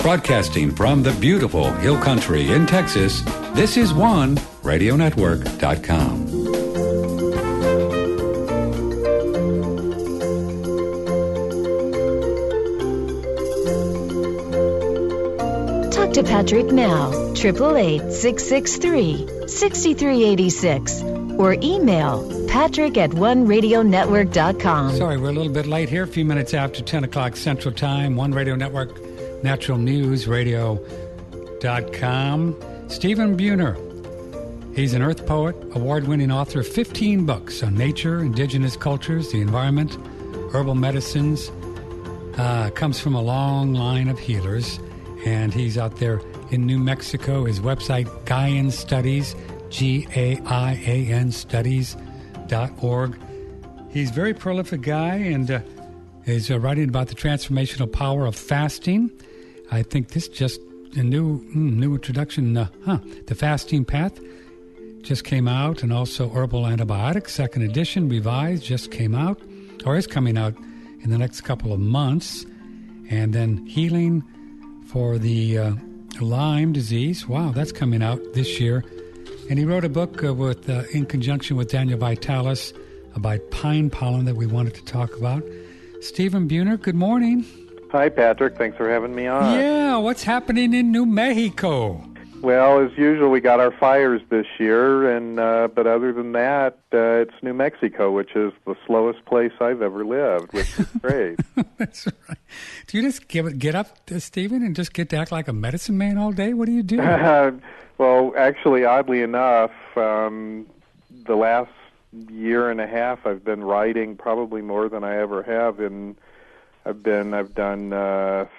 Broadcasting from the beautiful Hill Country in Texas, this is OneRadioNetwork.com. Talk to Patrick now, 888-663-6386, or email patrick@OneRadioNetwork.com. Sorry, we're a little bit late here, a few minutes after 10 o'clock Central Time. One Radio Network, Natural News Radio.com. Stephen Buhner. He's an earth poet, award-winning author of 15 books on nature, indigenous cultures, the environment, herbal medicines. Comes from a long line of healers, and he's out there in New Mexico. His website, Gaian Studies, Gaian Studies.org. He's a very prolific guy, and is writing about the transformational power of fasting. I think this just a new introduction. The Fasting Path just came out, and also Herbal Antibiotics, second edition, revised, just came out, or is coming out in the next couple of months. And then Healing for the Lyme disease. Wow, that's coming out this year. And he wrote a book in conjunction with Daniel Vitalis about pine pollen that we wanted to talk about. Stephen Buhner, good morning. Hi, Patrick. Thanks for having me on. Yeah, what's happening in New Mexico? Well, as usual, we got our fires this year, and but other than that, it's New Mexico, which is the slowest place I've ever lived, which is great. That's right. Do you just get up, Stephen, and just get to act like a medicine man all day? What do you do? Well, actually, oddly enough, the last year and a half, I've been writing probably more than I ever have. I've done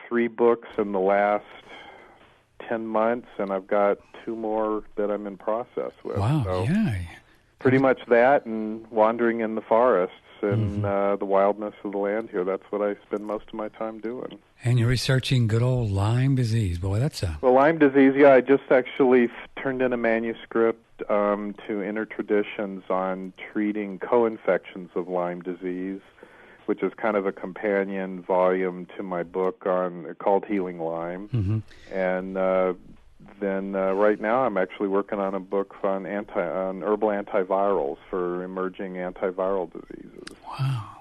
3 books in the last 10 months, and I've got 2 more that I'm in process with. Wow, so yeah. Pretty much that, and wandering in the forests and the wildness of the land here. That's what I spend most of my time doing. And you're researching good old Lyme disease. Boy, that's a... Well, Lyme disease, yeah, I just actually turned in a manuscript to Inner Traditions on treating co-infections of Lyme disease, which is kind of a companion volume to my book called Healing Lyme. Mm-hmm. And then right now I'm actually working on a book on herbal antivirals for emerging antiviral diseases. Wow.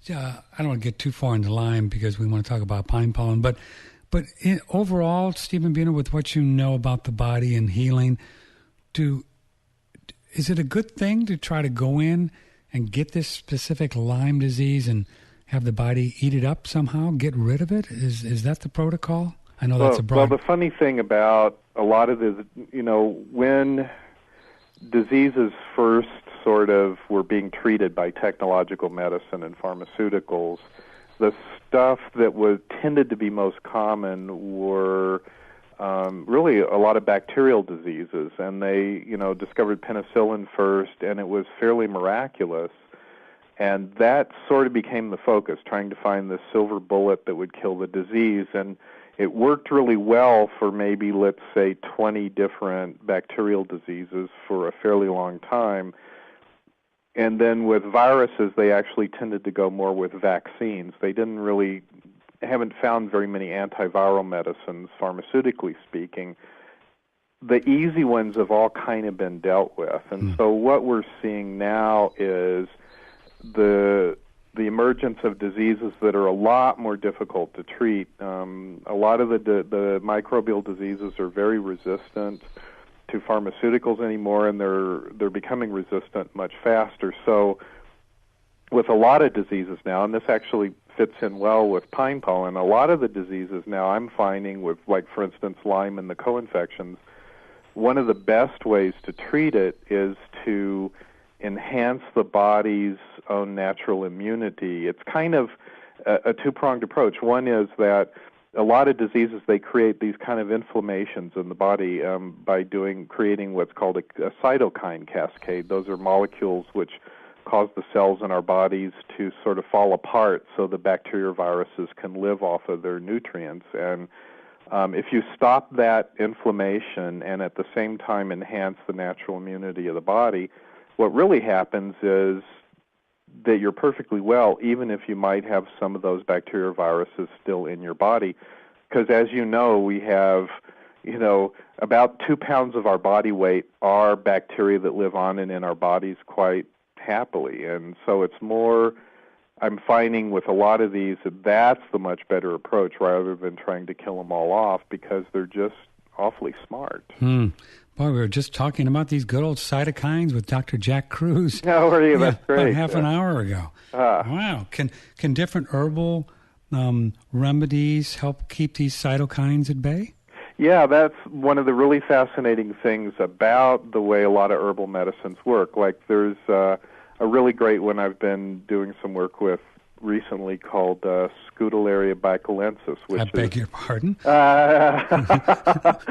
I don't want to get too far into Lyme because we want to talk about pine pollen, but overall, Stephen Buhner, with what you know about the body and healing, is it a good thing to try to go in and get this specific Lyme disease and have the body eat it up somehow, get rid of it? Is that the protocol? I know that's a broad... Well, the funny thing about a lot of this, when diseases first sort of were being treated by technological medicine and pharmaceuticals, the stuff that tended to be most common were really a lot of bacterial diseases, and they, discovered penicillin first, and it was fairly miraculous, and that sort of became the focus, trying to find the silver bullet that would kill the disease, and it worked really well for maybe, let's say, 20 different bacterial diseases for a fairly long time. And then with viruses, they actually tended to go more with vaccines. They haven't found very many antiviral medicines, pharmaceutically speaking. The easy ones have all kind of been dealt with. And so what we're seeing now is the emergence of diseases that are a lot more difficult to treat. A lot of the microbial diseases are very resistant to pharmaceuticals anymore, and they're becoming resistant much faster. So with a lot of diseases now, and this actually fits in well with pine pollen, a lot of the diseases now I'm finding with, like, for instance, Lyme and the co-infections, one of the best ways to treat it is to enhance the body's own natural immunity. It's kind of a two-pronged approach. One is that a lot of diseases, they create these kind of inflammations in the body by creating what's called a cytokine cascade. Those are molecules which cause the cells in our bodies to sort of fall apart so the bacteria or viruses can live off of their nutrients. And if you stop that inflammation and at the same time enhance the natural immunity of the body, what really happens is that you're perfectly well, even if you might have some of those bacteria or viruses still in your body. because as you know, we have, about 2 pounds of our body weight are bacteria that live on and in our bodies quite happily. And so it's more, I'm finding with a lot of these that that's the much better approach rather than trying to kill them all off, because they're just awfully smart. Boy, we were just talking about these good old cytokines with Dr. Jack Cruz. Oh, are you? That's great. About half an hour ago. Wow. Can different herbal remedies help keep these cytokines at bay? Yeah, that's one of the really fascinating things about the way a lot of herbal medicines work. Like there's a really great one I've been doing some work with recently called Scutellaria bicolensis, which I beg your pardon?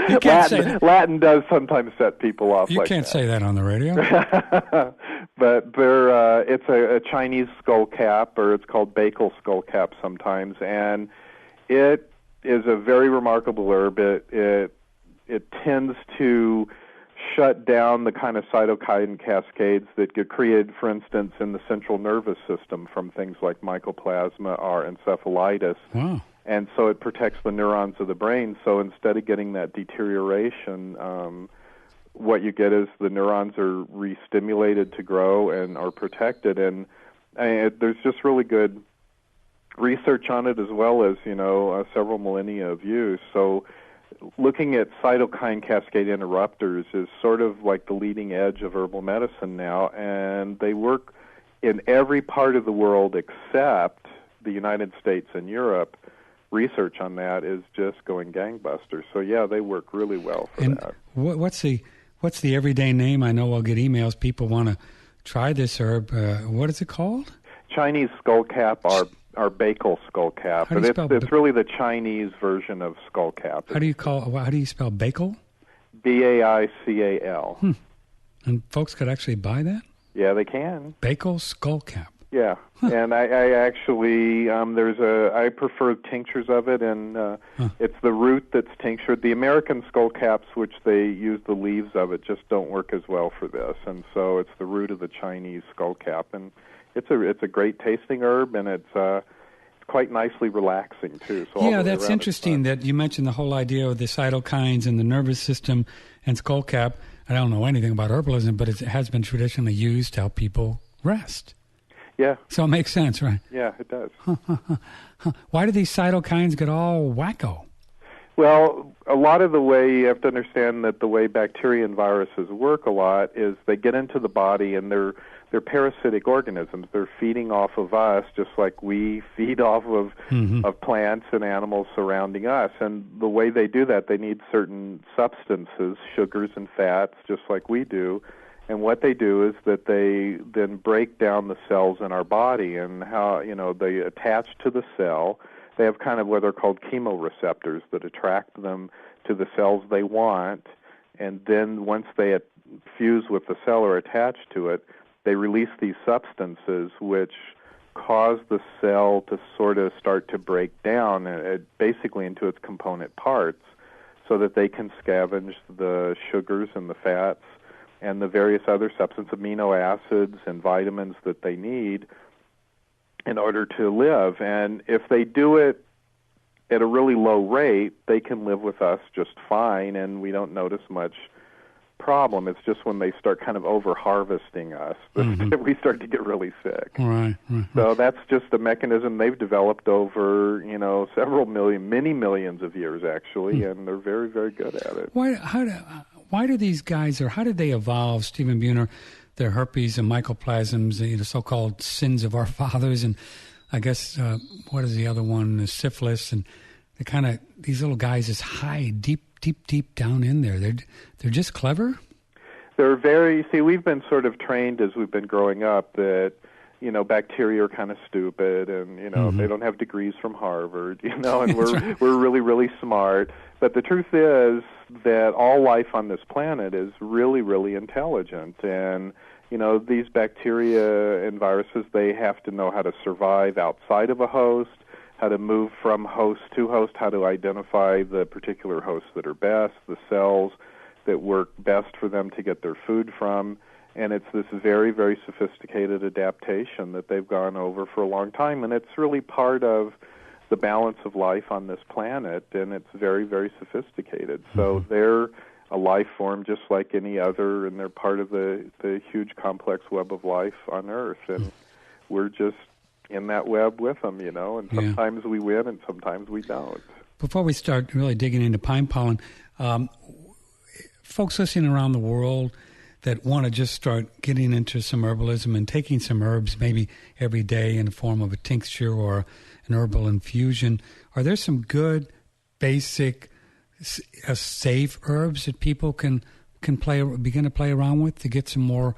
You can't say that. Latin does sometimes set people off. You like can't that. say that on the radio. But it's a Chinese skull cap, or it's called Bakel skull cap sometimes, and it is a very remarkable herb. It tends to shut down the kind of cytokine cascades that get created, for instance, in the central nervous system from things like mycoplasma or encephalitis. Wow. And so it protects the neurons of the brain. So instead of getting that deterioration, what you get is the neurons are re-stimulated to grow and are protected. And there's just really good research on it, as well as, several millennia of use. So looking at cytokine cascade interrupters is sort of like the leading edge of herbal medicine now, and they work in every part of the world except the United States and Europe. Research on that is just going gangbusters. So yeah, they work really well for that. What's the everyday name? I know I'll get emails. People want to try this herb. What is it called? Chinese skullcap or Bakel skullcap, but it's really the Chinese version of skullcap. How do you spell Bakel? Baical. And folks could actually buy that? Yeah, they can. Bakel skullcap. Yeah, and I actually I prefer tinctures of it, and it's the root that's tinctured. The American skullcaps, which they use the leaves of it, just don't work as well for this, and so it's the root of the Chinese skullcap, and it's a great tasting herb, and it's quite nicely relaxing too. So yeah, that's interesting that you mentioned the whole idea of the cytokines and the nervous system and skullcap. I don't know anything about herbalism, but it has been traditionally used to help people rest. Yeah. So it makes sense, right? Yeah, it does. Why do these cytokines get all wacko? Well, a lot of the way you have to understand that the way bacteria and viruses work a lot is they get into the body and they're parasitic organisms. They're feeding off of us just like we feed off of plants and animals surrounding us. And the way they do that, they need certain substances, sugars and fats, just like we do. And what they do is that they then break down the cells in our body, and how, they attach to the cell. They have kind of what are called chemoreceptors that attract them to the cells they want, and then once they fuse with the cell or attach to it, they release these substances which cause the cell to sort of start to break down basically into its component parts so that they can scavenge the sugars and the fats and the various other substances, amino acids and vitamins that they need in order to live. And if they do it at a really low rate, they can live with us just fine, and we don't notice much problem. It's just when they start kind of over-harvesting us that we start to get really sick. Right. So that's just a mechanism they've developed over, many millions of years, actually, and they're very, very good at it. Why do these guys, or how did they evolve, Stephen Buhner, their herpes and mycoplasms, the so-called sins of our fathers, and I guess, what is the other one, the syphilis, and these little guys just hide deep down in there. They're just clever? We've been sort of trained as we've been growing up that, bacteria are kind of stupid, and, they don't have degrees from Harvard, and we're really, really smart. But the truth is that all life on this planet is really, really intelligent. And, these bacteria and viruses, they have to know how to survive outside of a host, how to move from host to host, how to identify the particular hosts that are best, the cells that work best for them to get their food from. And it's this very, very sophisticated adaptation that they've gone over for a long time. And it's really part of the balance of life on this planet, and it's very, very sophisticated. So they're a life form just like any other, and they're part of the huge complex web of life on Earth, and we're just in that web with them, and sometimes we win and sometimes we don't. Before we start really digging into pine pollen, folks listening around the world that want to just start getting into some herbalism and taking some herbs maybe every day in the form of a tincture or an herbal infusion, are there some good, basic, safe herbs that people can begin to play around with to get some more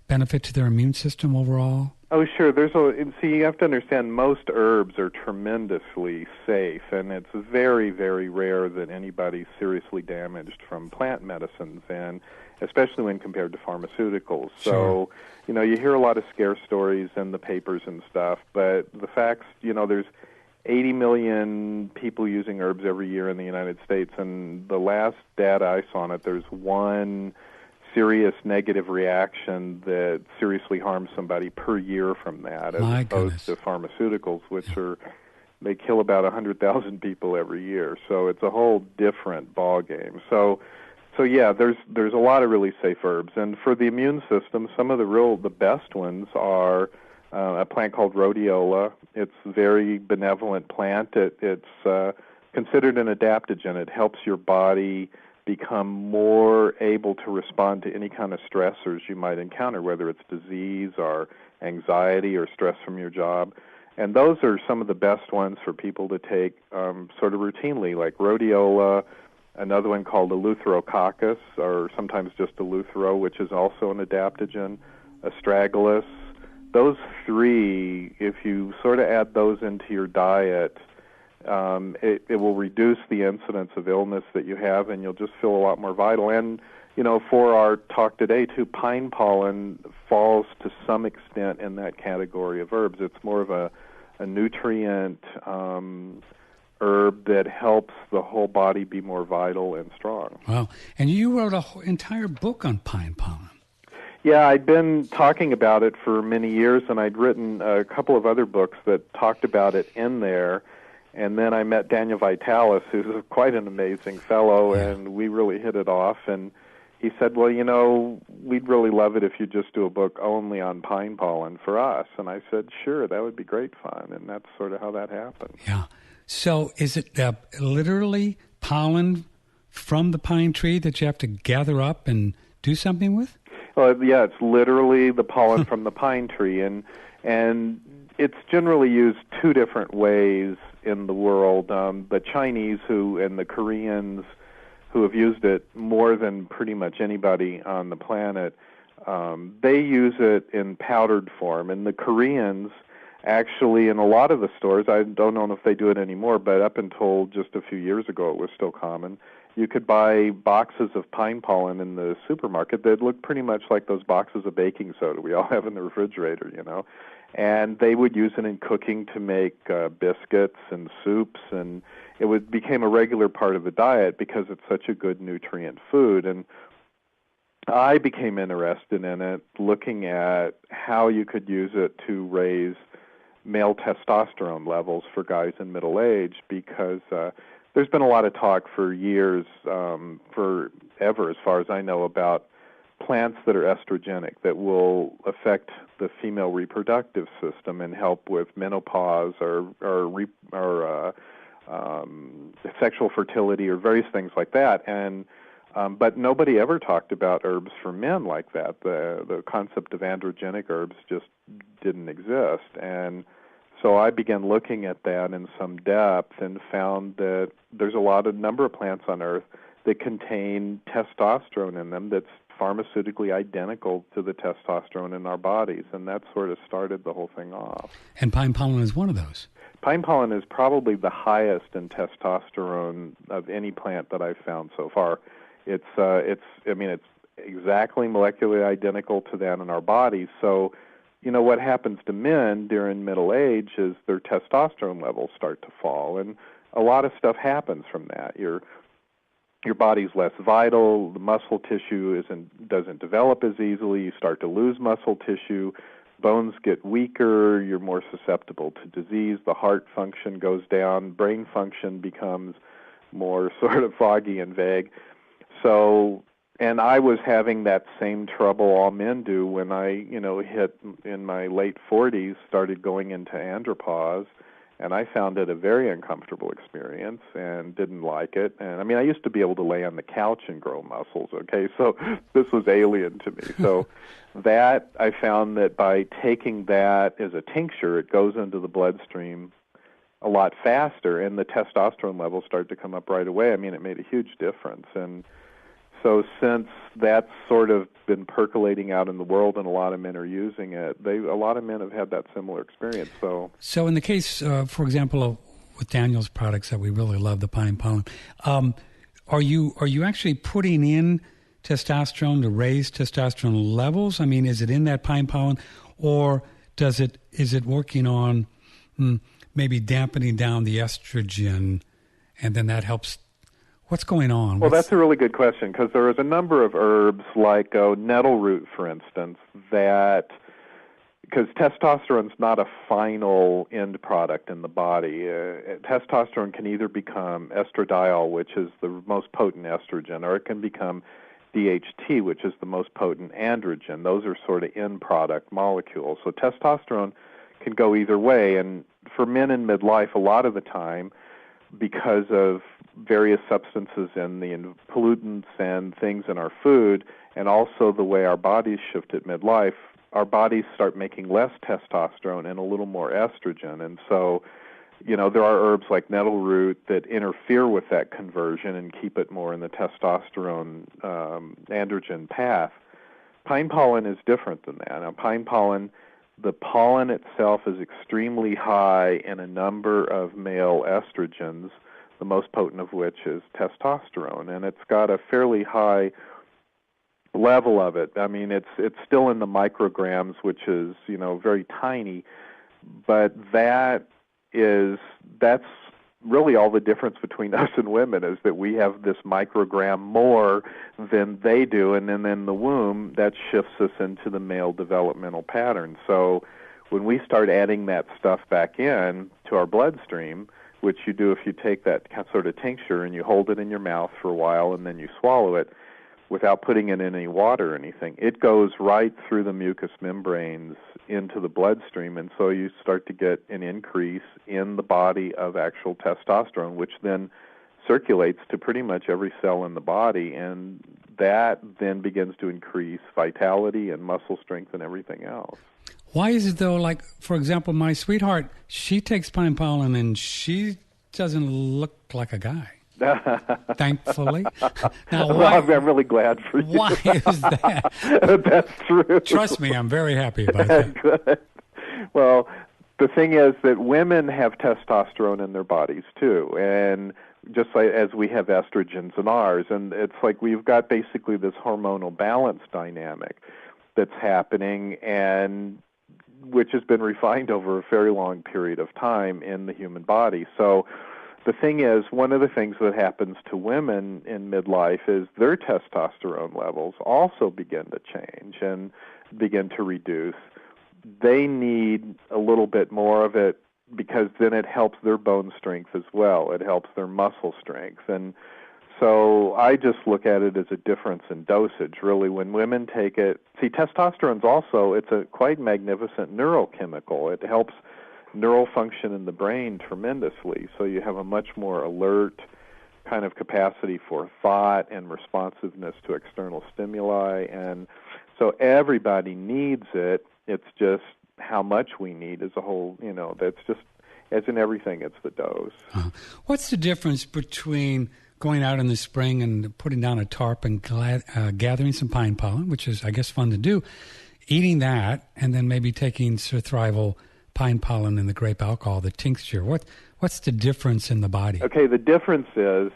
benefit to their immune system overall? Oh, sure. You have to understand most herbs are tremendously safe, and it's very, very rare that anybody's seriously damaged from plant medicines, and especially when compared to pharmaceuticals. Sure. So, you hear a lot of scare stories in the papers and stuff, but the facts, there's 80 million people using herbs every year in the United States, and the last data I saw on it, there's one serious negative reaction that seriously harms somebody per year from that, as opposed to pharmaceuticals, which they kill about 100,000 people every year. So it's a whole different ball game. So yeah, there's a lot of really safe herbs, and for the immune system, some of the best ones are a plant called rhodiola. It's a very benevolent plant. It's considered an adaptogen. It helps your body become more able to respond to any kind of stressors you might encounter, whether it's disease or anxiety or stress from your job. And those are some of the best ones for people to take sort of routinely, like rhodiola, another one called eleutherococcus, or sometimes just eleuthero, which is also an adaptogen, astragalus. Those three, if you sort of add those into your diet, it will reduce the incidence of illness that you have, and you'll just feel a lot more vital. And, for our talk today, too, pine pollen falls to some extent in that category of herbs. It's more of a nutrient herb that helps the whole body be more vital and strong. Wow. And you wrote an entire book on pine pollen. Yeah, I'd been talking about it for many years, and I'd written a couple of other books that talked about it in there. And then I met Daniel Vitalis, who's quite an amazing fellow, and we really hit it off. And he said, well, we'd really love it if you just do a book only on pine pollen for us. And I said, sure, that would be great fun. And that's sort of how that happened. Yeah. So is it literally pollen from the pine tree that you have to gather up and do something with? Well, yeah, it's literally the pollen from the pine tree. And it's generally used two different ways in the world. The Chinese and the Koreans who have used it more than pretty much anybody on the planet, they use it in powdered form. And the Koreans actually, in a lot of the stores, I don't know if they do it anymore, but up until just a few years ago it was still common, you could buy boxes of pine pollen in the supermarket that looked pretty much like those boxes of baking soda we all have in the refrigerator, And they would use it in cooking to make biscuits and soups, and it became a regular part of the diet because it's such a good nutrient food. And I became interested in it, looking at how you could use it to raise male testosterone levels for guys in middle age, because there's been a lot of talk for years, forever as far as I know, about plants that are estrogenic that will affect the female reproductive system and help with menopause or sexual fertility or various things like that. And but nobody ever talked about herbs for men like that. The concept of androgenic herbs just didn't exist. And so I began looking at that in some depth and found that there's a number of plants on Earth that contain testosterone in them that's pharmaceutically identical to the testosterone in our bodies, and that sort of started the whole thing off. And pine pollen is one of those. Pine pollen is probably the highest in testosterone of any plant that I've found so far. It's exactly molecularly identical to that in our bodies. So, what happens to men during middle age is their testosterone levels start to fall, and a lot of stuff happens from that. Your body's less vital, the muscle tissue doesn't develop as easily, you start to lose muscle tissue, bones get weaker, you're more susceptible to disease, the heart function goes down, brain function becomes more sort of foggy and vague. So, and I was having that same trouble all men do when I, hit in my late 40s, started going into andropause, and I found it a very uncomfortable experience and didn't like it. And I mean, I used to be able to lay on the couch and grow muscles, okay? So this was alien to me. So that, I found that by taking that as a tincture, it goes into the bloodstream a lot faster, and the testosterone levels started to come up right away. I mean, it made a huge difference. And so since that's sort of been percolating out in the world and a lot of men are using it, a lot of men have had that similar experience. So in the case, for example, with Daniel's products that we really love, the pine pollen, are you actually putting in testosterone to raise testosterone levels? I mean, is it in that pine pollen, or is it working on maybe dampening down the estrogen, and then that helps? What's going on? Well, that's a really good question, because there is a number of herbs like nettle root, for instance, that, because testosterone's not a final end product in the body. Testosterone can either become estradiol, which is the most potent estrogen, or it can become DHT, which is the most potent androgen. Those are sort of end product molecules. So testosterone can go either way, and for men in midlife, a lot of the time, because of various substances and the pollutants and things in our food, and also the way our bodies shift at midlife, our bodies start making less testosterone and a little more estrogen. And so, there are herbs like nettle root that interfere with that conversion and keep it more in the testosterone androgen path. Pine pollen is different than that. Now, pine pollen, the pollen itself is extremely high in a number of male estrogens, the most potent of which is testosterone, and it's got a fairly high level of it. I mean, it's still in the micrograms, which is, very tiny, but that's really all the difference between us and women, is that we have this microgram more than they do, and then in the womb, that shifts us into the male developmental pattern. So when we start adding that stuff back in to our bloodstream, which you do if you take that sort of tincture and you hold it in your mouth for a while and then you swallow it without putting it in any water or anything, it goes right through the mucous membranes into the bloodstream, and so you start to get an increase in the body of actual testosterone, which then circulates to pretty much every cell in the body, and that then begins to increase vitality and muscle strength and everything else. Why is it, though, like, for example, my sweetheart, she takes pine pollen and she doesn't look like a guy, thankfully. Now, why, I'm really glad for you. Why is that? That's true. Trust me, I'm very happy about that. Good. Well, the thing is that women have testosterone in their bodies, too, and just like as we have estrogens in ours, and it's like we've got basically this hormonal balance dynamic that's happening, and which has been refined over a very long period of time in the human body. So the thing is, one of the things that happens to women in midlife is their testosterone levels also begin to change and begin to reduce. They need a little bit more of it because then it helps their bone strength as well. It helps their muscle strength. And so I just look at it as a difference in dosage, really. When women take it, see, testosterone's also, it's a quite magnificent neurochemical. It helps neural function in the brain tremendously, so you have a much more alert kind of capacity for thought and responsiveness to external stimuli. And so everybody needs it. It's just how much we need as a whole, that's just, as in everything, it's the dose. What's the difference between going out in the spring and putting down a tarp and gathering some pine pollen, which is, I guess, fun to do, eating that, and then maybe taking survival pine pollen and the grape alcohol, the tincture? What's the difference in the body? Okay, the difference is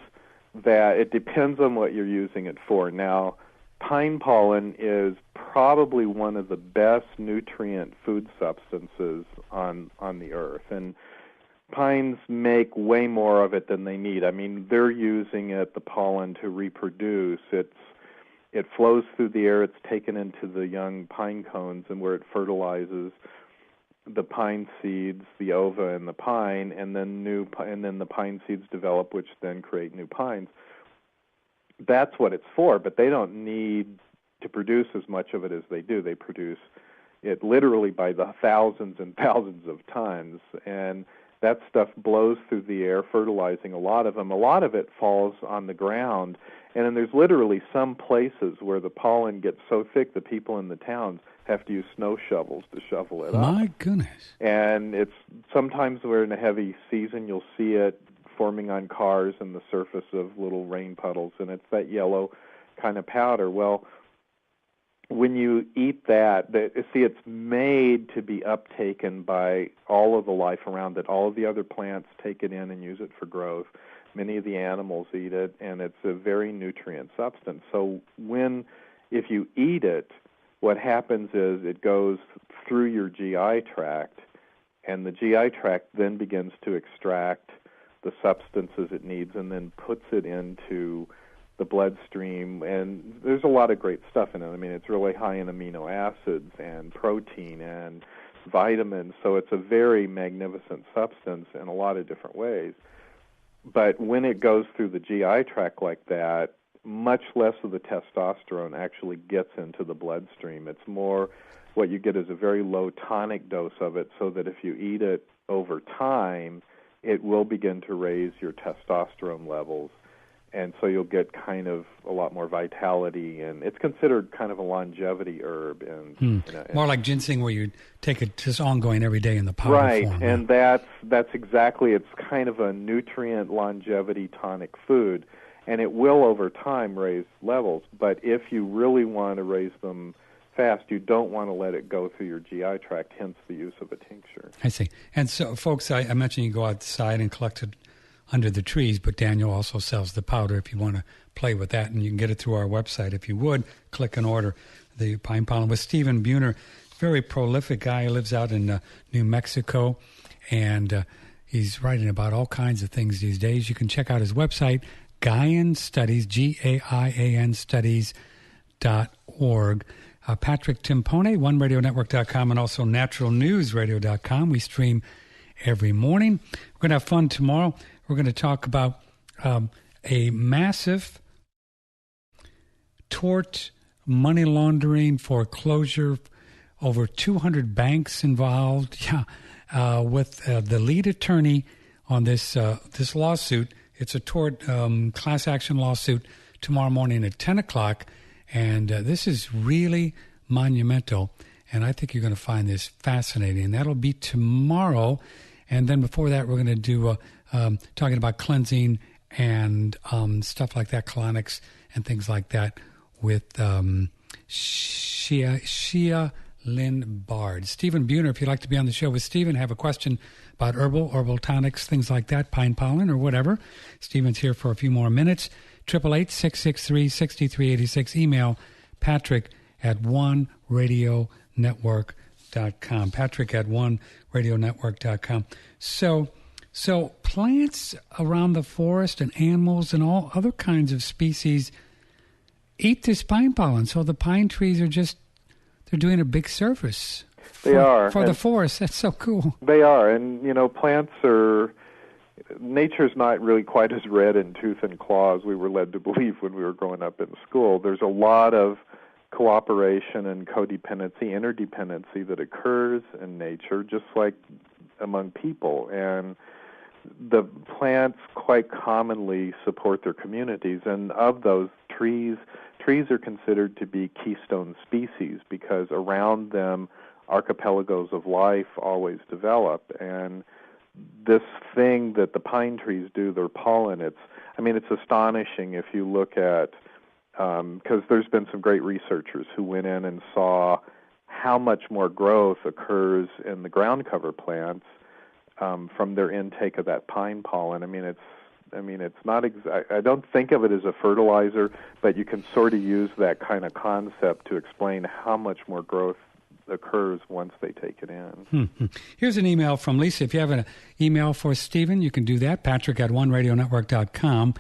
that it depends on what you're using it for. Now, pine pollen is probably one of the best nutrient food substances on the earth, and pines make way more of it than they need. I mean, they're using it, the pollen, to reproduce. it flows through the air. It's taken into the young pine cones, and where it fertilizes the pine seeds, the ova in the pine, and then the pine seeds develop, which then create new pines. That's what it's for, but they don't need to produce as much of it as they do. They produce it literally by the thousands and thousands of tons, and that stuff blows through the air, fertilizing a lot of them. A lot of it falls on the ground, and then there's literally some places where the pollen gets so thick the people in the towns have to use snow shovels to shovel it up. My goodness. And it's sometimes we're in a heavy season, you'll see it forming on cars and the surface of little rain puddles, and it's that yellow kind of powder. Well, when you eat that, it's made to be uptaken by all of the life around it. All of the other plants take it in and use it for growth. Many of the animals eat it, and it's a very nutrient substance. So if you eat it, what happens is it goes through your GI tract, and the GI tract then begins to extract the substances it needs and then puts it into the bloodstream, and there's a lot of great stuff in it. I mean, it's really high in amino acids and protein and vitamins, so it's a very magnificent substance in a lot of different ways. But when it goes through the GI tract like that, much less of the testosterone actually gets into the bloodstream. It's more what you get is a very low tonic dose of it, so that if you eat it over time, it will begin to raise your testosterone levels. And so you'll get kind of a lot more vitality, and it's considered kind of a longevity herb. And more like ginseng, where you take it just ongoing every day in the powder form. Right, and that's exactly, it's kind of a nutrient longevity tonic food, and it will over time raise levels. But if you really want to raise them fast, you don't want to let it go through your GI tract, hence the use of a tincture. I see. And so, folks, I mentioned you go outside and collect it under the trees, but Daniel also sells the powder if you want to play with that, and you can get it through our website. If you would, click and order the pine pollen. With Stephen Buhner, very prolific guy. He lives out in New Mexico, and he's writing about all kinds of things these days. You can check out his website, Gaian Studies, Gaian Studies.org. Patrick Timpone, OneRadioNetwork.com, and also NaturalNewsRadio.com. We stream every morning. We're going to have fun tomorrow. We're going to talk about a massive tort, money laundering, foreclosure, over 200 banks involved. Yeah, with the lead attorney on this lawsuit. It's a tort class action lawsuit tomorrow morning at 10 o'clock, and this is really monumental, and I think you're going to find this fascinating. That'll be tomorrow, and then before that, we're going to do talking about cleansing and stuff like that, colonics and things like that with Shia Lynn Bard. Stephen Buhner, if you'd like to be on the show with Stephen, have a question about herbal tonics, things like that, pine pollen or whatever. Stephen's here for a few more minutes. 888-663-6386. Email Patrick at OneRadioNetwork.com. Patrick at OneRadioNetwork.com. So plants around the forest and animals and all other kinds of species eat this pine pollen. So the pine trees are they're doing a big service for the forest. That's so cool. They are. And, plants nature's not really quite as red in tooth and claw as we were led to believe when we were growing up in school. There's a lot of cooperation and codependency, interdependency that occurs in nature, just like among people. And the plants quite commonly support their communities, and of those trees are considered to be keystone species because around them archipelagos of life always develop. And this thing that the pine trees do, their pollen, it's astonishing if you look at, because there's been some great researchers who went in and saw how much more growth occurs in the ground cover plants from their intake of that pine pollen. It's not I don't think of it as a fertilizer, but you can sort of use that kind of concept to explain how much more growth occurs once they take it in. Here's an email from Lisa. If you have an email for Stephen, you can do that, Patrick at OneRadioNetwork.com.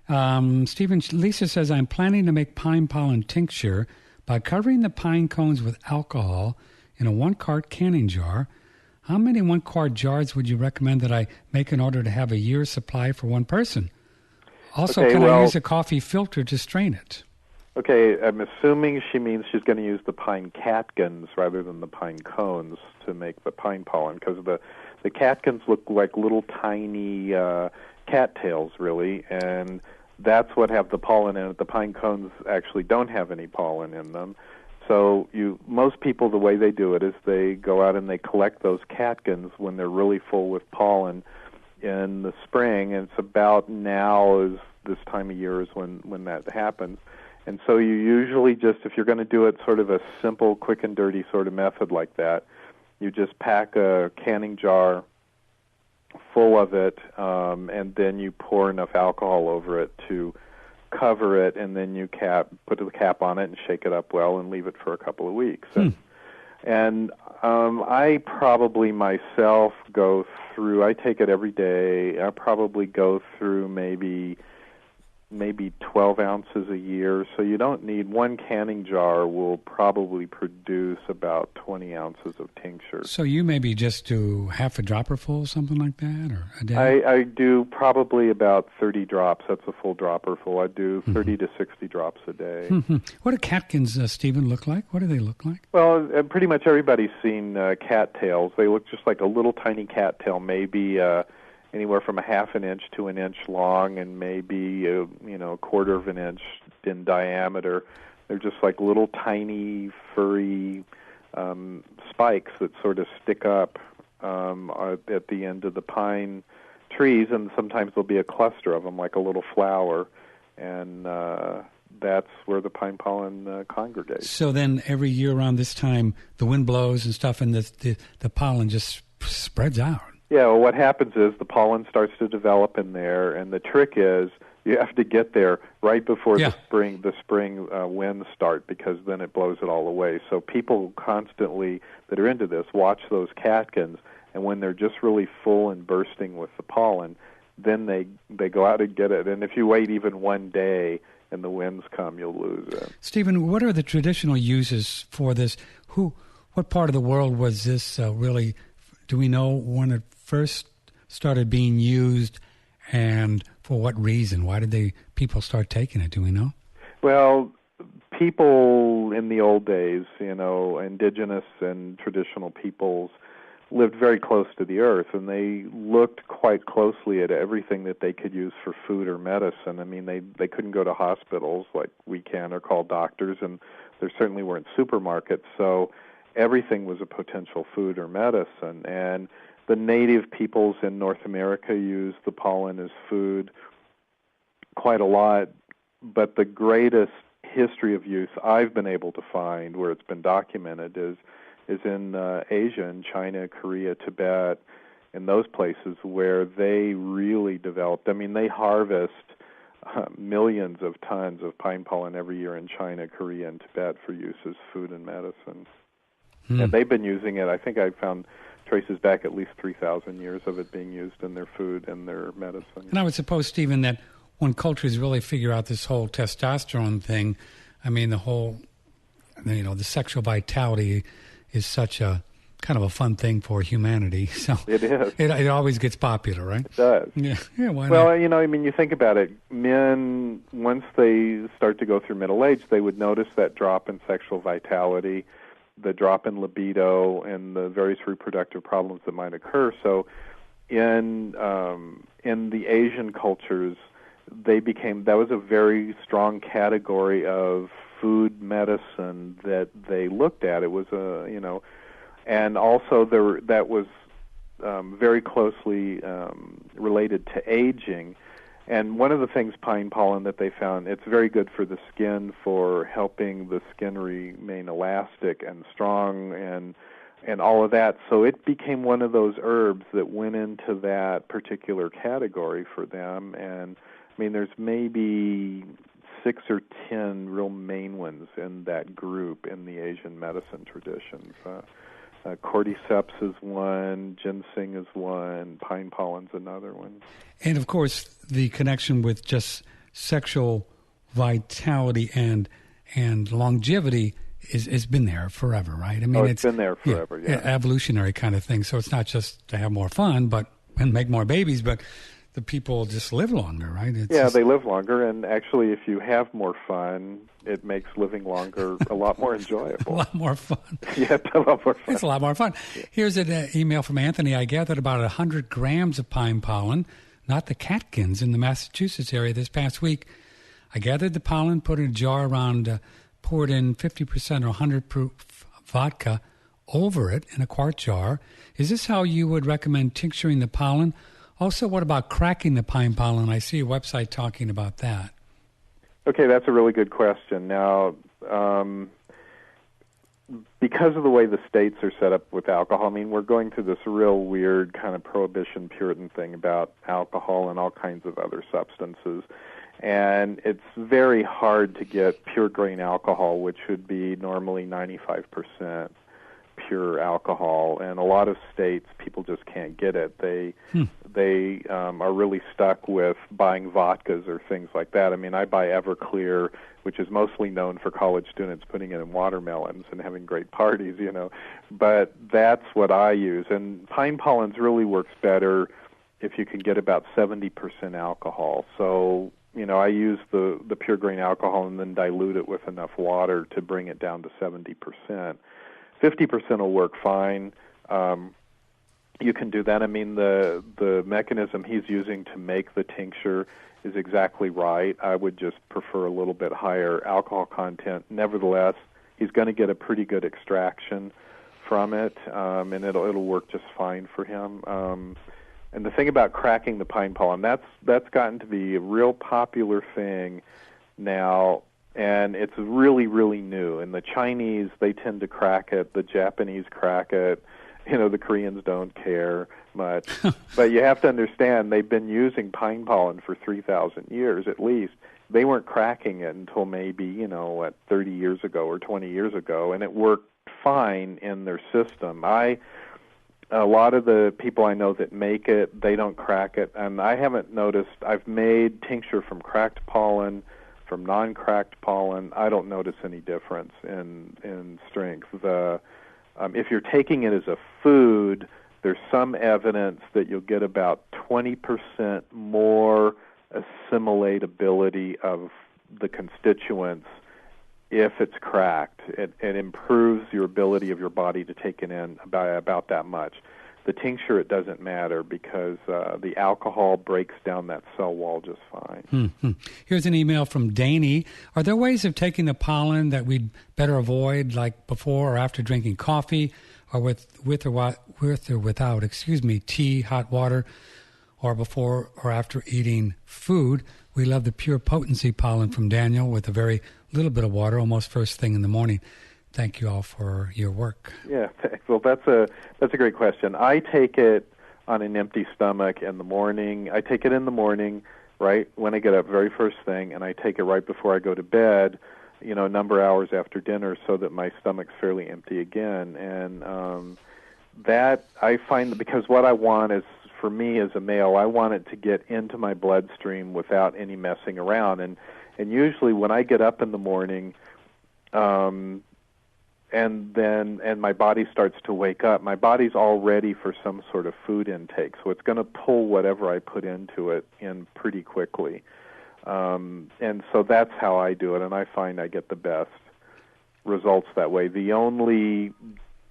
Stephen, Lisa says, I'm planning to make pine pollen tincture by covering the pine cones with alcohol in a 1-quart canning jar. How many 1-quart jars would you recommend that I make in order to have a year's supply for one person? Also, Okay, can I use a coffee filter to strain it? Okay, I'm assuming she means she's going to use the pine catkins rather than the pine cones to make the pine pollen, because the catkins look like little tiny cattails, really, and that's what have the pollen in it. The pine cones actually don't have any pollen in them. So most people, the way they do it is they go out and they collect those catkins when they're really full with pollen in the spring, and it's about now is this time of year is when that happens. And so you usually just, if you're going to do it sort of a simple, quick and dirty sort of method like that, you just pack a canning jar full of it, and then you pour enough alcohol over it to cover it, and then you put the cap on it and shake it up well and leave it for a couple of weeks. And I probably myself I take it every day. I probably go through maybe 12 ounces a year. So you don't need, one canning jar will probably produce about 20 ounces of tincture. So you maybe just do half a dropper full, something like that, or a day? I do probably about 30 drops. That's a full dropper full. I do 30 to 60 drops a day. What do catkins, Stephen, look like? What do they look like? Well, pretty much everybody's seen cattails. They look just like a little tiny cattail, maybe anywhere from a half an inch to an inch long, and maybe a quarter of an inch in diameter. They're just like little tiny furry spikes that sort of stick up at the end of the pine trees, and sometimes there'll be a cluster of them, like a little flower, and that's where the pine pollen congregates. So then every year around this time, the wind blows and stuff, and the pollen just spreads out. Yeah, well, what happens is the pollen starts to develop in there, and the trick is you have to get there right before the spring winds start, because then it blows it all away. So people constantly that are into this watch those catkins, and when they're just really full and bursting with the pollen, then they go out and get it. And if you wait even one day and the winds come, you'll lose it. Stephen, what are the traditional uses for this? What part of the world was this really? Do we know when it first started being used, and for what reason? Why did people start taking it? Do we know? Well, people in the old days, indigenous and traditional peoples lived very close to the earth, and they looked quite closely at everything that they could use for food or medicine. I mean, they couldn't go to hospitals like we can or call doctors, and there certainly weren't supermarkets, so everything was a potential food or medicine. And the native peoples in North America use the pollen as food quite a lot, but the greatest history of use I've been able to find where it's been documented is in Asia, in China, Korea, Tibet, in those places where they really developed. I mean, they harvest millions of tons of pine pollen every year in China, Korea, and Tibet for use as food and medicine. And they've been using it. I think I found traces back at least 3,000 years of it being used in their food and their medicine. And I would suppose, Stephen, that when cultures really figure out this whole testosterone thing, I mean, the whole, the sexual vitality is such a kind of a fun thing for humanity. So it is. It always gets popular, right? It does. Yeah, why not? Well, you think about it. Men, once they start to go through middle age, they would notice that drop in sexual vitality, the drop in libido, and the various reproductive problems that might occur. So in the Asian cultures, that was a very strong category of food medicine that they looked at. It was and also that was very closely related to aging. And one of the things, pine pollen, that they found, it's very good for the skin, for helping the skin remain elastic and strong and all of that. So it became one of those herbs that went into that particular category for them. And, I mean, there's maybe 6 or 10 real main ones in that group in the Asian medicine traditions. Cordyceps is one, ginseng is one, pine pollen's another one. And, of course, the connection with just sexual vitality and longevity is been there forever, right? I mean, it's been there forever, yeah. Evolutionary kind of thing. So it's not just to have more fun and make more babies, but the people just live longer, right? They live longer, and actually, if you have more fun, it makes living longer a lot more enjoyable. A lot more fun. Yeah, it's a lot more fun. It's a lot more fun. Yeah. Here's an email from Anthony. I gathered about 100 grams of pine pollen, not the catkins, in the Massachusetts area this past week. I gathered the pollen, put it in a jar around, poured in 50% or 100 proof vodka over it in a quart jar. Is this how you would recommend tincturing the pollen? Also, what about cracking the pine pollen? I see a website talking about that. Okay, that's a really good question. Now, because of the way the states are set up with alcohol, I mean, we're going through this real weird kind of prohibition Puritan thing about alcohol and all kinds of other substances. And it's very hard to get pure grain alcohol, which would be normally 95% pure alcohol. And a lot of states, people just can't get it. They are really stuck with buying vodkas or things like that. I mean, I buy Everclear, which is mostly known for college students putting it in watermelons and having great parties, you know. But that's what I use. And pine pollens really works better if you can get about 70% alcohol. So, you know, I use the pure grain alcohol and then dilute it with enough water to bring it down to 70%. 50% will work fine. You can do that. I mean, the mechanism he's using to make the tincture is exactly right. I would just prefer a little bit higher alcohol content. Nevertheless, he's going to get a pretty good extraction from it, and it'll work just fine for him. And the thing about cracking the pine pollen, that's gotten to be a real popular thing now, and it's really, really new. And the Chinese, they tend to crack it. The Japanese crack it. You know, the Koreans don't care much. But you have to understand, they've been using pine pollen for 3,000 years at least. They weren't cracking it until maybe, 30 years ago or 20 years ago, and it worked fine in their system. A lot of the people I know that make it, they don't crack it, and I haven't noticed. I've made tincture from cracked pollen, from non-cracked pollen. I don't notice any difference in strength. If you're taking it as a food, there's some evidence that you'll get about 20% more assimilatability of the constituents if it's cracked. It improves your ability of your body to take it in by about that much. The tincture, it doesn't matter because the alcohol breaks down that cell wall just fine. Mm-hmm. Here's an email from Danny. Are there ways of taking the pollen that we'd better avoid, like before or after drinking coffee, or with or without, tea, hot water, or before or after eating food? We love the pure potency pollen from Daniel with a very little bit of water, almost first thing in the morning. Thank you all for your work. Yeah, well, that's a great question. I take it on an empty stomach in the morning. I take it in the morning, right, when I get up, very first thing, and I take it right before I go to bed, a number of hours after dinner so that my stomach's fairly empty again. And that I find that because what I want is, for me as a male, I want it to get into my bloodstream without any messing around. And usually when I get up in the morning, and my body starts to wake up, my body's all ready for some sort of food intake, so it's going to pull whatever I put into it in pretty quickly. And so that's how I do it, and I find I get the best results that way. The only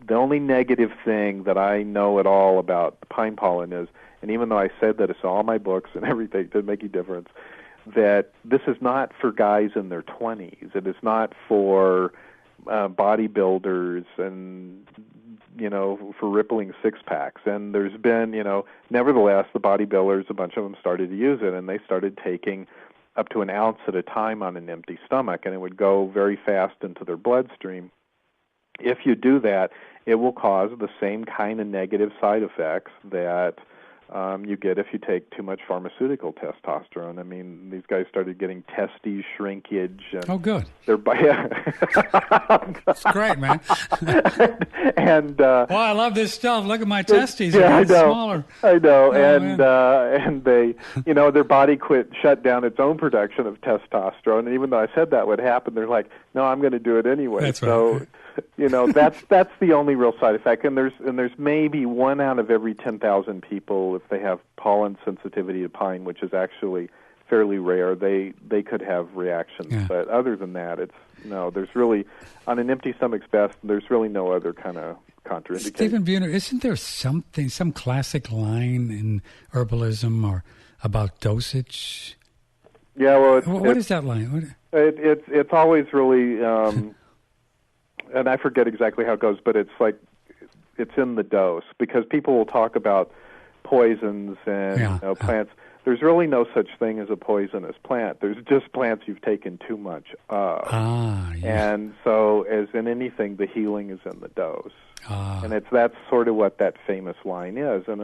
negative thing that I know at all about pine pollen is, and even though I said that it's all my books and everything, it didn't make any difference, that this is not for guys in their 20s. It is not for bodybuilders and, for rippling six-packs. And there's been, nevertheless, the bodybuilders, a bunch of them started to use it, and they started taking up to an ounce at a time on an empty stomach, and it would go very fast into their bloodstream. If you do that, it will cause the same kind of negative side effects that you get if you take too much pharmaceutical testosterone. I mean, these guys started getting testes shrinkage. And oh, good. That's great, man. and I love this stuff. Look at my testes. Yeah, They're I know. Smaller. I know. Oh, and they, their body shut down its own production of testosterone. And even though I said that would happen, they're like, no, I'm going to do it anyway. That's so, right. That's the only real side effect. And there's maybe 1 out of every 10,000 people, if they have pollen sensitivity to pine, which is actually fairly rare, they could have reactions. Yeah. But other than that, there's really, on an empty stomach's best, there's really no other kind of contraindication. Stephen Buhner, isn't there some classic line in herbalism or about dosage? Yeah, well, what is that line? It's always really, and I forget exactly how it goes, but it's like it's in the dose, because people will talk about poisons and plants. There's really no such thing as a poisonous plant. There's just plants you've taken too much of. And so, as in anything, the healing is in the dose. And that's sort of what that famous line is. And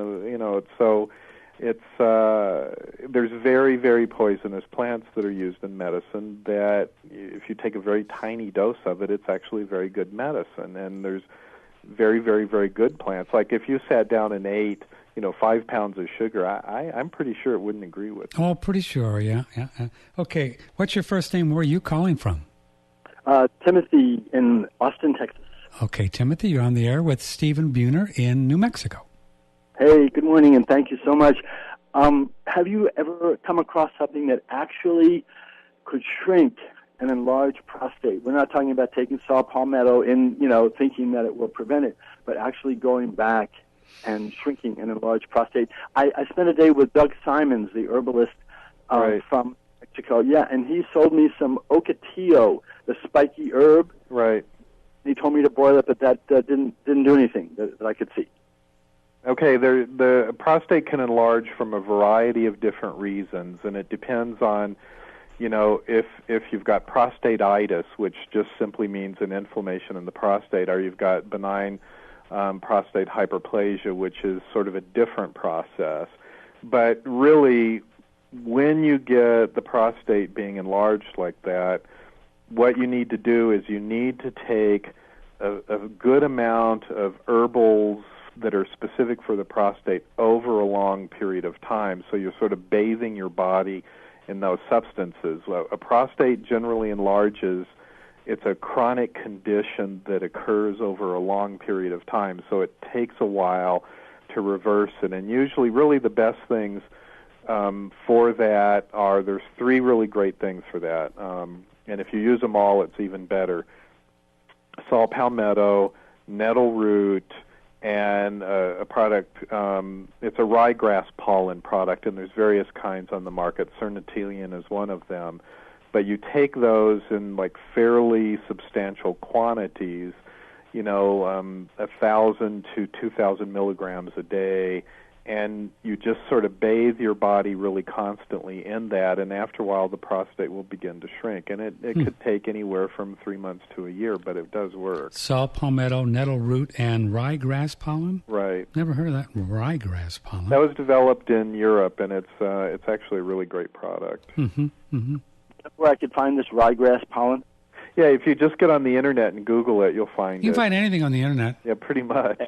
there's very, very poisonous plants that are used in medicine that if you take a very tiny dose of it, it's actually very good medicine. And there's very, very, very good plants. Like if you sat down and ate 5 pounds of sugar, I'm pretty sure it wouldn't agree with you. Oh, pretty sure, yeah. Okay, what's your first name? Where are you calling from? Timothy in Austin, Texas. Okay, Timothy, you're on the air with Stephen Buhner in New Mexico. Hey, good morning, and thank you so much. Have you ever come across something that actually could shrink and enlarge prostate? We're not talking about taking saw palmetto in, thinking that it will prevent it, but actually going back and shrinking and enlarge prostate. I spent a day with Doug Simons, the herbalist from Mexico. Yeah, and he sold me some ocotillo, the spiky herb. Right. He told me to boil it, but that didn't do anything that I could see. Okay, the prostate can enlarge from a variety of different reasons, and it depends on, if you've got prostatitis, which just simply means an inflammation in the prostate, or you've got benign prostate hyperplasia, which is sort of a different process. But really, when you get the prostate being enlarged like that, what you need to do is you need to take a good amount of herbals that are specific for the prostate over a long period of time, so you're sort of bathing your body in those substances. A prostate generally enlarges. It's a chronic condition that occurs over a long period of time, so it takes a while to reverse it. And usually, really the best things for that there's 3 really great things for that. And if you use them all, it's even better. Saw palmetto, nettle root, and a product, it's a ryegrass pollen product, and there's various kinds on the market. Cernitilian is one of them. But you take those in like fairly substantial quantities, 1,000 to 2,000 milligrams a day, and you just sort of bathe your body really constantly in that, and after a while the prostate will begin to shrink. And it could take anywhere from 3 months to a year, but it does work. Saw palmetto, nettle root, and ryegrass pollen? Right. Never heard of that. Ryegrass pollen. That was developed in Europe, and it's actually a really great product. Mm-hmm. Mm-hmm. Where I could find this ryegrass pollen? Yeah, if you just get on the internet and Google it, you'll find it. You can find anything on the internet. Yeah, pretty much.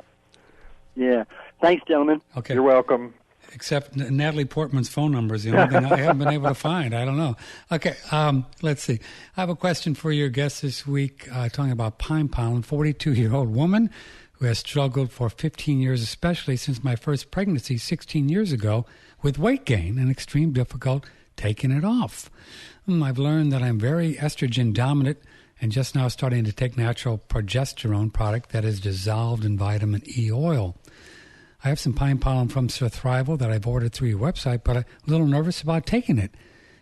Yeah. Thanks, gentlemen. Okay. You're welcome. Except Natalie Portman's phone number is the only thing I haven't been able to find. I don't know. Okay, let's see. I have a question for your guest this week, talking about pine pollen. 42-year-old woman who has struggled for 15 years, especially since my first pregnancy 16 years ago, with weight gain and extreme difficult taking it off. I've learned that I'm very estrogen dominant and just now starting to take natural progesterone product that is dissolved in vitamin E oil. I have some pine pollen from Surthrival that I've ordered through your website, but I'm a little nervous about taking it.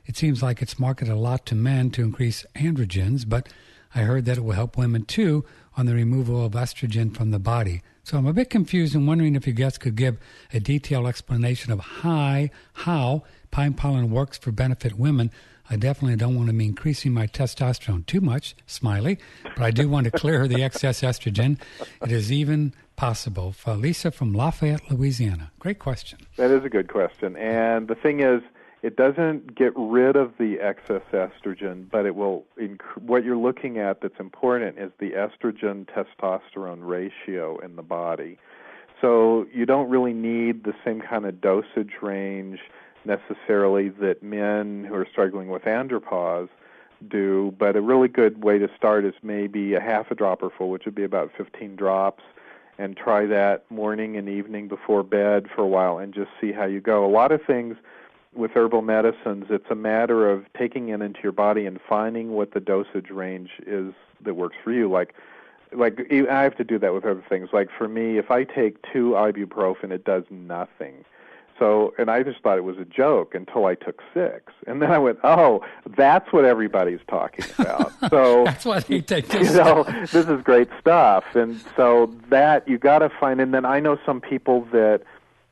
It seems like it's marketed a lot to men to increase androgens, but I heard that it will help women too on the removal of estrogen from the body. So I'm a bit confused and wondering if your guest could give a detailed explanation of how pine pollen works for benefit women. I definitely don't want to be increasing my testosterone too much, smiley, but I do want to clear the excess estrogen. It is even possible. For Lisa from Lafayette, Louisiana. Great question. That is a good question. And the thing is, it doesn't get rid of the excess estrogen, but it will. What you're looking at that's important is the estrogen-testosterone ratio in the body. So you don't really need the same kind of dosage range necessarily that men who are struggling with andropause do, but a really good way to start is maybe a half a dropper full, which would be about 15 drops, and try that morning and evening before bed for a while and just see how you go. A lot of things with herbal medicines, it's a matter of taking it into your body and finding what the dosage range is that works for you. Like I have to do that with other things. Like for me, if I take 2 ibuprofen, it does nothing. So, and I just thought it was a joke until I took 6. And then I went, oh, that's what everybody's talking about. So that's why they take this this is great stuff. And so that you got to find, and then I know some people that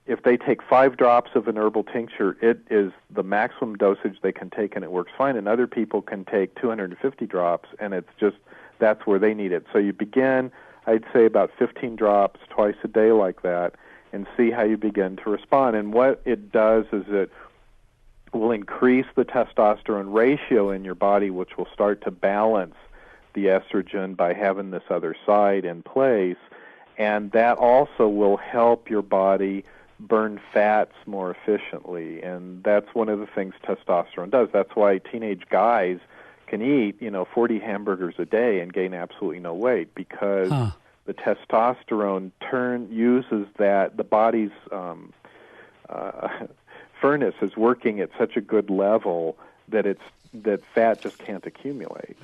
if they take 5 drops of an herbal tincture, it is the maximum dosage they can take and it works fine. And other people can take 250 drops and it's just, that's where they need it. So you begin, I'd say about 15 drops twice a day like that, and see how you begin to respond. And what it does is it will increase the testosterone ratio in your body, which will start to balance the estrogen by having this other side in place. And that also will help your body burn fats more efficiently. And that's one of the things testosterone does. That's why teenage guys can eat, 40 hamburgers a day and gain absolutely no weight, because the testosterone uses that, the body's furnace is working at such a good level that fat just can't accumulate.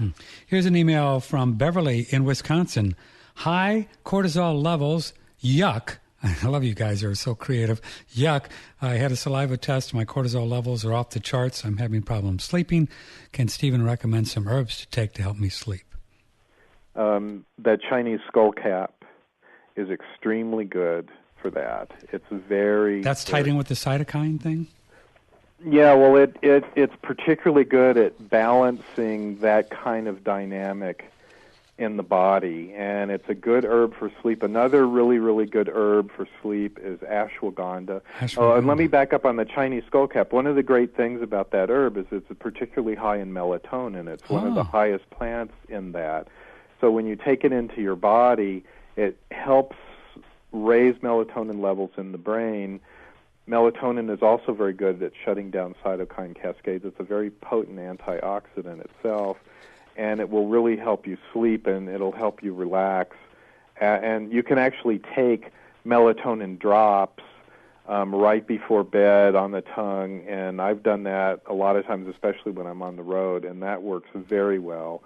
Here's an email from Beverly in Wisconsin. High cortisol levels, yuck. I love you guys, you're so creative. Yuck. I had a saliva test. My cortisol levels are off the charts. I'm having problems sleeping. Can Stephen recommend some herbs to take to help me sleep? That Chinese skullcap is extremely good for that. It's very... That's tied in with the cytokine thing? Yeah, well, it's particularly good at balancing that kind of dynamic in the body, and it's a good herb for sleep. Another really, really good herb for sleep is ashwagandha. Oh, and let me back up on the Chinese skullcap. One of the great things about that herb is it's particularly high in melatonin. It's one of the highest plants in that. So when you take it into your body, it helps raise melatonin levels in the brain. Melatonin is also very good at shutting down cytokine cascades. It's a very potent antioxidant itself, and it will really help you sleep, and it'll help you relax. And you can actually take melatonin drops right before bed on the tongue, and I've done that a lot of times, especially when I'm on the road, and that works very well.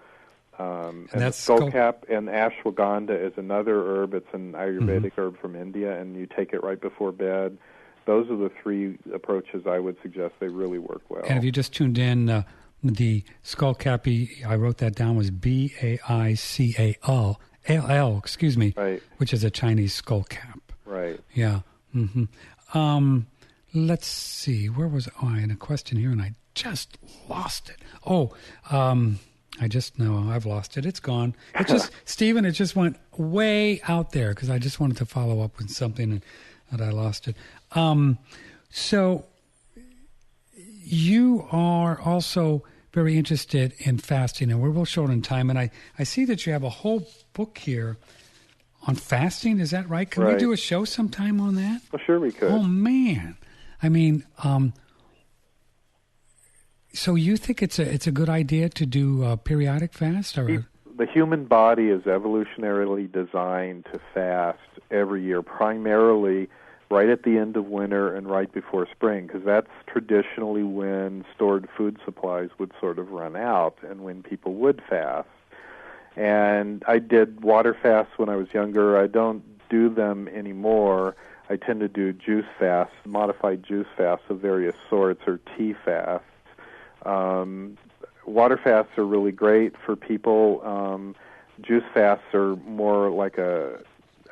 And that's skullcap and ashwagandha is another herb. It's an Ayurvedic herb from India, and you take it right before bed. Those are the 3 approaches I would suggest. They really work well. And if you just tuned in, the skullcap, I wrote that down, was Baical, excuse me, right, which is a Chinese skullcap. Right. Yeah. Let's see. Where was I in a question here, and I just lost it. I've lost it. It's gone. It just, Stephen, it just went way out there because I just wanted to follow up with something and I lost it. So you are also very interested in fasting, and we're real short on time, and I see that you have a whole book here on fasting. Is that right? Can we do a show sometime on that? Well, sure we could. Oh, man. I mean, so you think it's a good idea to do a periodic fast? Or the human body is evolutionarily designed to fast every year, primarily right at the end of winter and right before spring, because that's traditionally when stored food supplies would sort of run out and when people would fast. And I did water fasts when I was younger. I don't do them anymore. I tend to do juice fasts, modified juice fasts of various sorts, or tea fasts. Water fasts are really great for people. Juice fasts are more like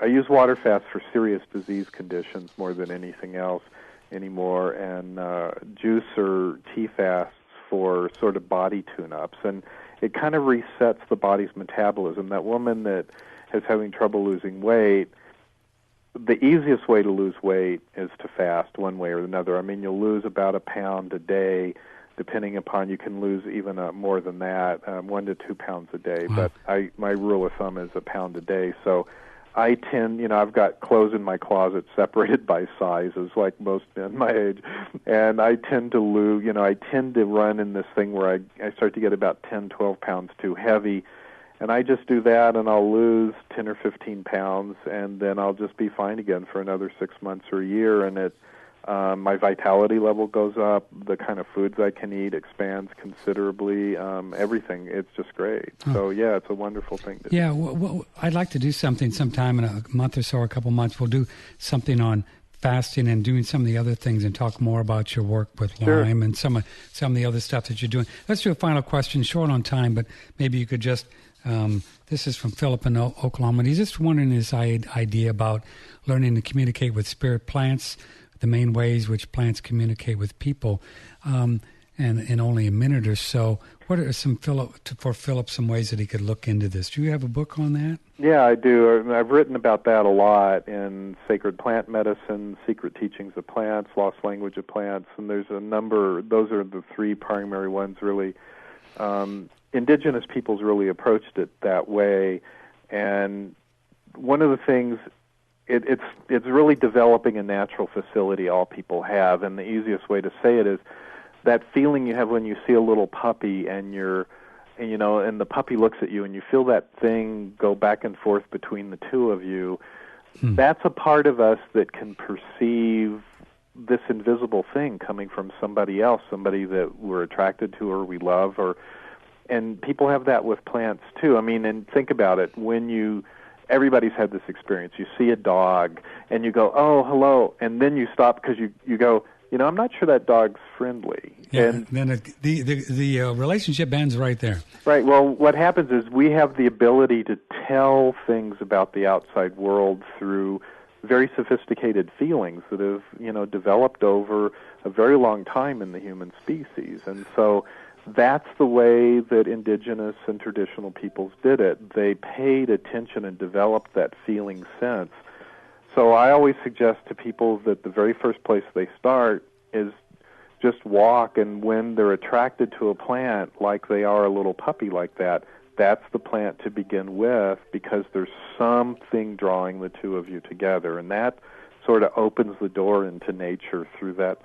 I use water fasts for serious disease conditions more than anything else anymore, and juice or tea fasts for sort of body tune-ups, and it kind of resets the body's metabolism. That woman that is having trouble losing weight, the easiest way to lose weight is to fast one way or another. I mean, you'll lose about a pound a day, depending upon, you can lose even more than that, 1 to 2 pounds a day. Wow. But my rule of thumb is a pound a day. So I tend, I've got clothes in my closet separated by sizes, like most men my age, and I tend to lose, I tend to run in this thing where I start to get about 10, 12 pounds too heavy, and I just do that, and I'll lose 10 or 15 pounds, and then I'll just be fine again for another 6 months or a year, and my vitality level goes up, the kind of foods I can eat expands considerably, everything. It's just great. So, yeah, it's a wonderful thing to do. Yeah, well, I'd like to do something sometime in a month or so, or a couple months. We'll do something on fasting and doing some of the other things and talk more about your work with Lyme and some of the other stuff that you're doing. Let's do a final question, short on time, but maybe you could just, this is from Philip in Oklahoma. He's just wondering his idea about learning to communicate with spirit plants, the main ways which plants communicate with people, and in only a minute or so. What are for Philip some ways that he could look into this? Do you have a book on that? Yeah, I do. I've written about that a lot in Sacred Plant Medicine, Secret Teachings of Plants, Lost Language of Plants, and there's a number. Those are the three primary ones, really. Indigenous peoples really approached it that way, and one of the things, it's really developing a natural facility all people have, and the easiest way to say it is that feeling you have when you see a little puppy and the puppy looks at you and you feel that thing go back and forth between the two of you. That's a part of us that can perceive this invisible thing coming from somebody else, somebody that we're attracted to or we love, and people have that with plants too. I mean, and think about it, everybody's had this experience. You see a dog, and you go, oh, hello, and then you stop because you go, I'm not sure that dog's friendly. Yeah, and then the relationship ends right there. Right. Well, what happens is we have the ability to tell things about the outside world through very sophisticated feelings that have, developed over a very long time in the human species. And so that's the way that indigenous and traditional peoples did it. They paid attention and developed that feeling sense. So I always suggest to people that the very first place they start is just walk, and when they're attracted to a plant like they are a little puppy like that, that's the plant to begin with, because there's something drawing the two of you together, and that sort of opens the door into nature through that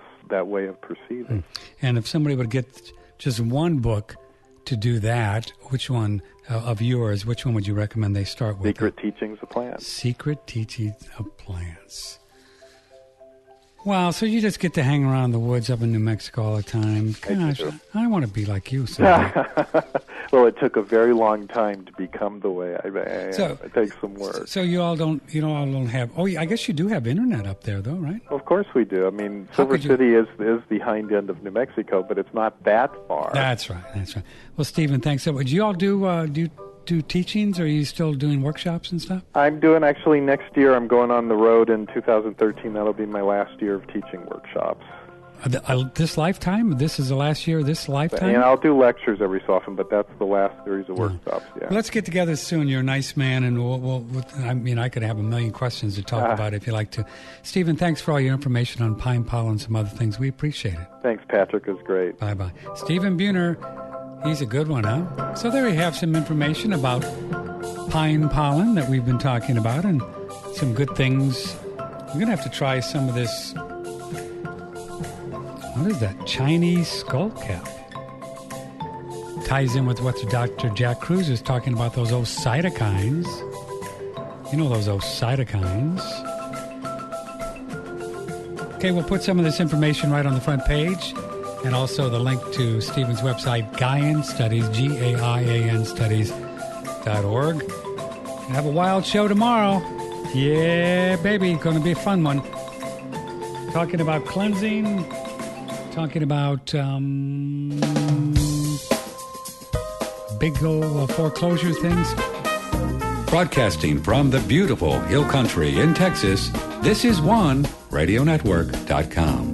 way of perceiving. And if somebody would get just one book to do that, which one of yours, which one would you recommend they start with? Secret Teachings of Plants. Secret Teachings of Plants. Wow, so you just get to hang around the woods up in New Mexico all the time. Gosh, I want to be like you someday. Well, it took a very long time to become the way I am. So, it takes some work. So you all don't have, I guess you do have internet up there, though, right? Of course we do. I mean, Silver City is the hind end of New Mexico, but it's not that far. That's right. Well, Stephen, thanks so much. Do you all do teachings, or are you still doing workshops and stuff? I'm doing, actually, next year I'm going on the road in 2013. That'll be my last year of teaching workshops. This lifetime? This is the last year of this lifetime? And I'll do lectures every so often, but that's the last series of workshops, yeah. Well, let's get together soon. You're a nice man, and I could have a million questions to talk about if you like to. Stephen, thanks for all your information on pine pollen and some other things. We appreciate it. Thanks, Patrick. It was great. Bye-bye. Stephen Buhner, he's a good one, huh? So there you have some information about pine pollen that we've been talking about, and some good things. We're going to have to try some of this. What is that? Chinese skull cap. Ties in with what Dr. Jack Cruz is talking about, those cytokines. You know those cytokines. Okay, we'll put some of this information right on the front page, and also the link to Stephen's website, Gaian Studies, GAIAN Studies.org. We'll have a wild show tomorrow. Yeah, baby, going to be a fun one. Talking about cleansing, talking about big old foreclosure things. Broadcasting from the beautiful Hill Country in Texas, this is OneRadioNetwork.com.